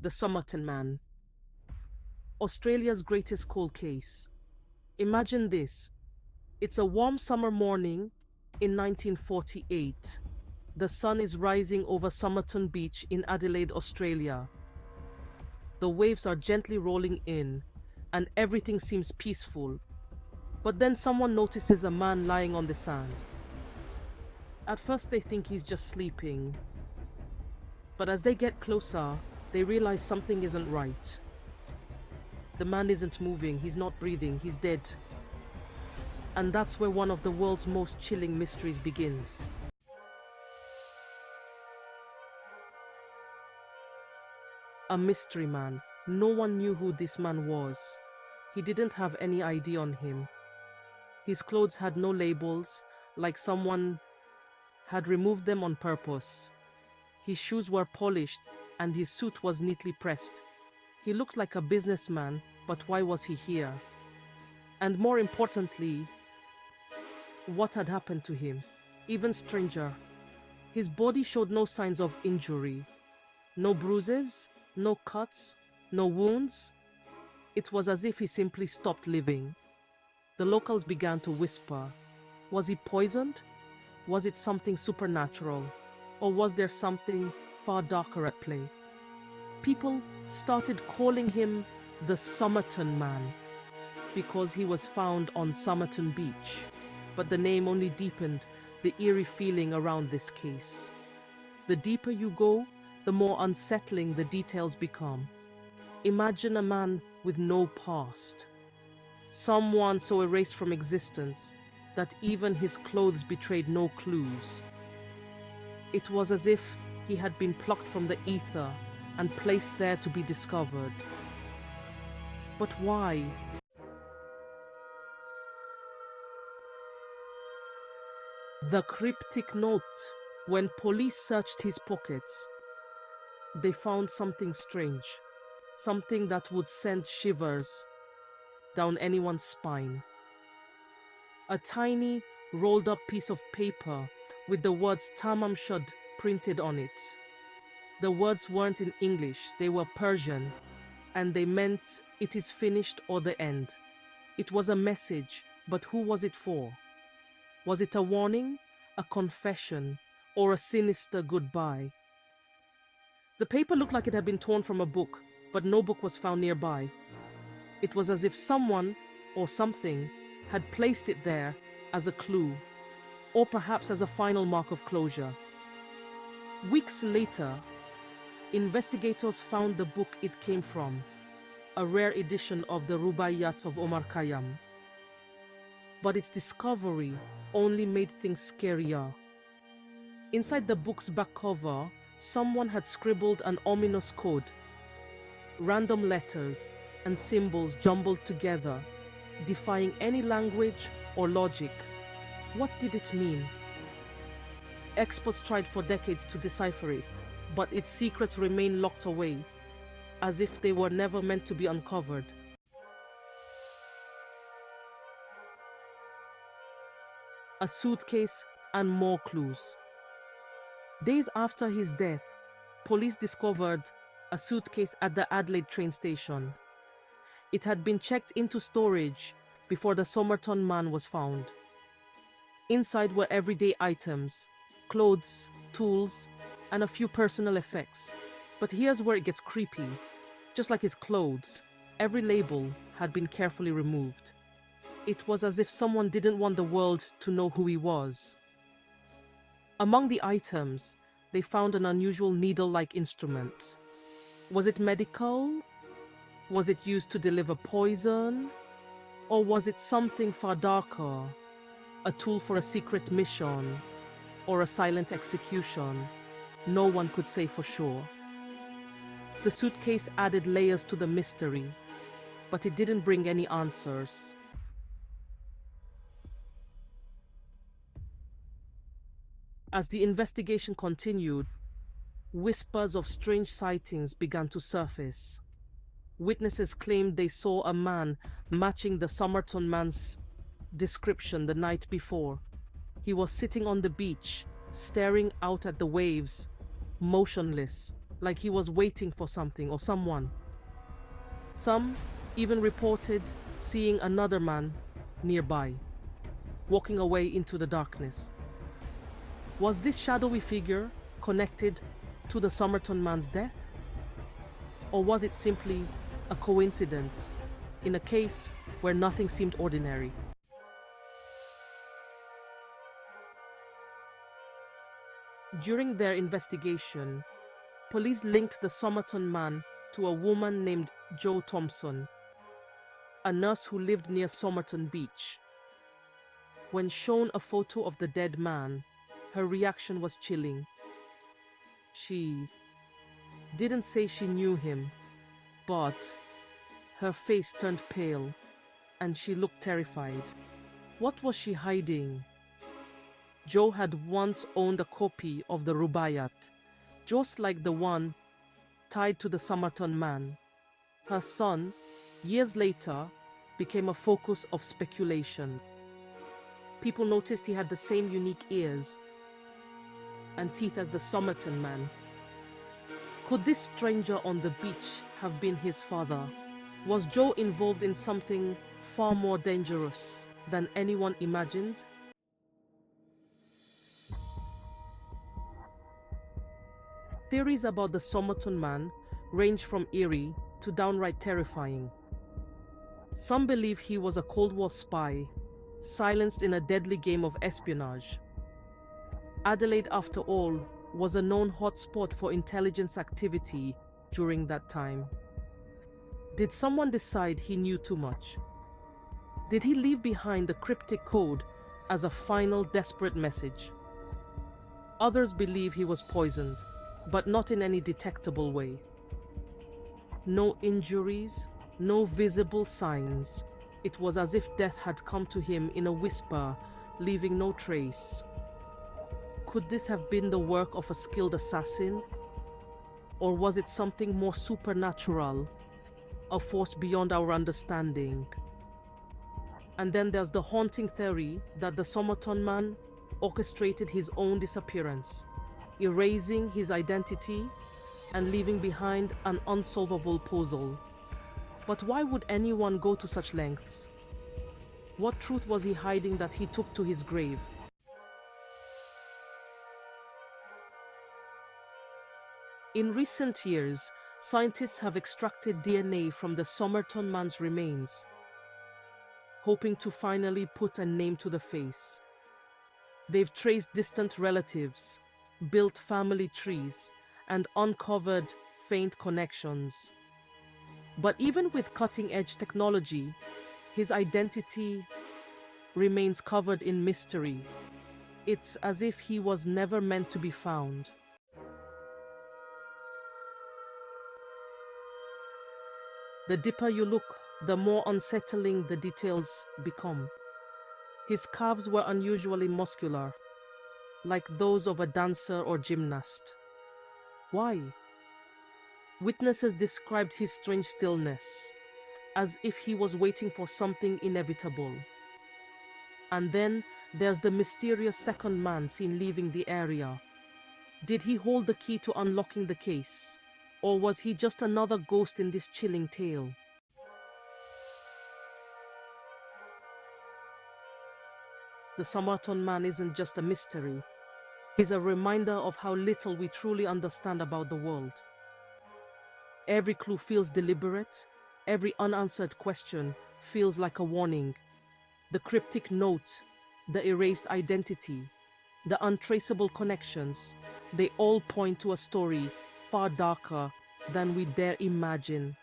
The Somerton Man. Australia's greatest cold case. Imagine this. It's a warm summer morning in 1948. The sun is rising over Somerton Beach in Adelaide, Australia. The waves are gently rolling in, and everything seems peaceful. But then someone notices a man lying on the sand. At first they think he's just sleeping. But as they get closer, they realize something isn't right. The man isn't moving, he's not breathing, he's dead. And that's where one of the world's most chilling mysteries begins. A mystery man. No one knew who this man was. He didn't have any ID on him. His clothes had no labels, like someone had removed them on purpose. His shoes were polished, and his suit was neatly pressed. He looked like a businessman, but why was he here? And more importantly, what had happened to him? Even stranger, his body showed no signs of injury. No bruises, no cuts, no wounds. It was as if he simply stopped living. The locals began to whisper. Was he poisoned? Was it something supernatural? Or was there something far darker at play? People started calling him the Somerton Man because he was found on Somerton Beach. But the name only deepened the eerie feeling around this case. The deeper you go, the more unsettling the details become. Imagine a man with no past. Someone so erased from existence that even his clothes betrayed no clues. It was as if he had been plucked from the ether and placed there to be discovered. But why? The Cryptic Note. When police searched his pockets, they found something strange, something that would send shivers down anyone's spine. A tiny, rolled up piece of paper with the words Tamam Shud printed on it. The words weren't in English, they were Persian, and they meant it is finished or the end. It was a message, but who was it for? Was it a warning, a confession, or a sinister goodbye? The paper looked like it had been torn from a book, but no book was found nearby. It was as if someone or something had placed it there as a clue, or perhaps as a final mark of closure. Weeks later, investigators found the book it came from, a rare edition of the Rubaiyat of Omar Khayyam. But its discovery only made things scarier. Inside the book's back cover, someone had scribbled an ominous code. Random letters and symbols jumbled together, defying any language or logic. What did it mean? Experts tried for decades to decipher it, but its secrets remained locked away, as if they were never meant to be uncovered. A suitcase and more clues. Days after his death, police discovered a suitcase at the Adelaide train station. It had been checked into storage before the Somerton Man was found. Inside were everyday items, clothes, tools, and a few personal effects. But here's where it gets creepy. Just like his clothes, every label had been carefully removed. It was as if someone didn't want the world to know who he was. Among the items, they found an unusual needle-like instrument. Was it medical? Was it used to deliver poison? Or was it something far darker? A tool for a secret mission? Or a silent execution? No one could say for sure. The suitcase added layers to the mystery, but it didn't bring any answers. As the investigation continued, whispers of strange sightings began to surface. Witnesses claimed they saw a man matching the Somerton Man's description the night before. He was sitting on the beach, staring out at the waves, motionless, like he was waiting for something or someone. Some even reported seeing another man nearby, walking away into the darkness. Was this shadowy figure connected to the Somerton man's death? Or was it simply a coincidence in a case where nothing seemed ordinary? During their investigation, police linked the Somerton man to a woman named Jo Thompson, a nurse who lived near Somerton Beach. When shown a photo of the dead man, her reaction was chilling. She didn't say she knew him, but her face turned pale and she looked terrified. What was she hiding? Jo had once owned a copy of the Rubaiyat, just like the one tied to the Somerton man. Her son, years later, became a focus of speculation. People noticed he had the same unique ears and teeth as the Somerton man. Could this stranger on the beach have been his father? Was Jo involved in something far more dangerous than anyone imagined? Theories about the Somerton man range from eerie to downright terrifying. Some believe he was a Cold War spy, silenced in a deadly game of espionage. Adelaide, after all, was a known hotspot for intelligence activity during that time. Did someone decide he knew too much? Did he leave behind the cryptic code as a final desperate message? Others believe he was poisoned, but not in any detectable way. No injuries, no visible signs. It was as if death had come to him in a whisper, leaving no trace. Could this have been the work of a skilled assassin? Or was it something more supernatural, a force beyond our understanding? And then there's the haunting theory that the Somerton man orchestrated his own disappearance, erasing his identity and leaving behind an unsolvable puzzle. But why would anyone go to such lengths? What truth was he hiding that he took to his grave? In recent years, scientists have extracted DNA from the Somerton man's remains, hoping to finally put a name to the face. They've traced distant relatives, built family trees, and uncovered faint connections. But even with cutting-edge technology, his identity remains covered in mystery. It's as if he was never meant to be found. The deeper you look, the more unsettling the details become. His calves were unusually muscular, like those of a dancer or gymnast. Why? Witnesses described his strange stillness, as if he was waiting for something inevitable. And then there's the mysterious second man seen leaving the area. Did he hold the key to unlocking the case? Or was he just another ghost in this chilling tale? The Somerton man isn't just a mystery. He's a reminder of how little we truly understand about the world. Every clue feels deliberate. Every unanswered question feels like a warning. The cryptic note, the erased identity, the untraceable connections, they all point to a story far darker than we dare imagine.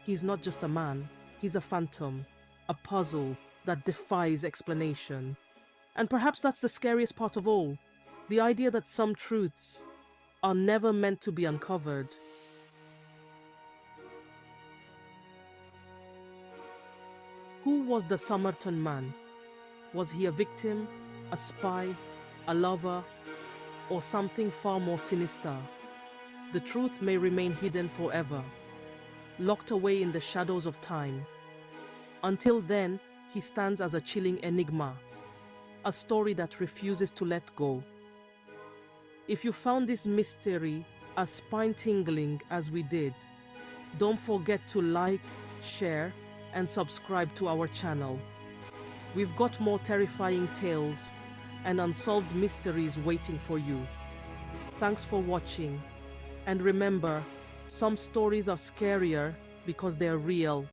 He's not just a man, he's a phantom, a puzzle that defies explanation. And perhaps that's the scariest part of all, the idea that some truths are never meant to be uncovered. Who was the Somerton man? Was he a victim, a spy, a lover, or something far more sinister? The truth may remain hidden forever, locked away in the shadows of time. Until then, he stands as a chilling enigma, a story that refuses to let go. If you found this mystery as spine-tingling as we did. Don't forget to like, share, and subscribe to our channel. We've got more terrifying tales and unsolved mysteries waiting for you. Thanks for watching. And remember, some stories are scarier because they're real.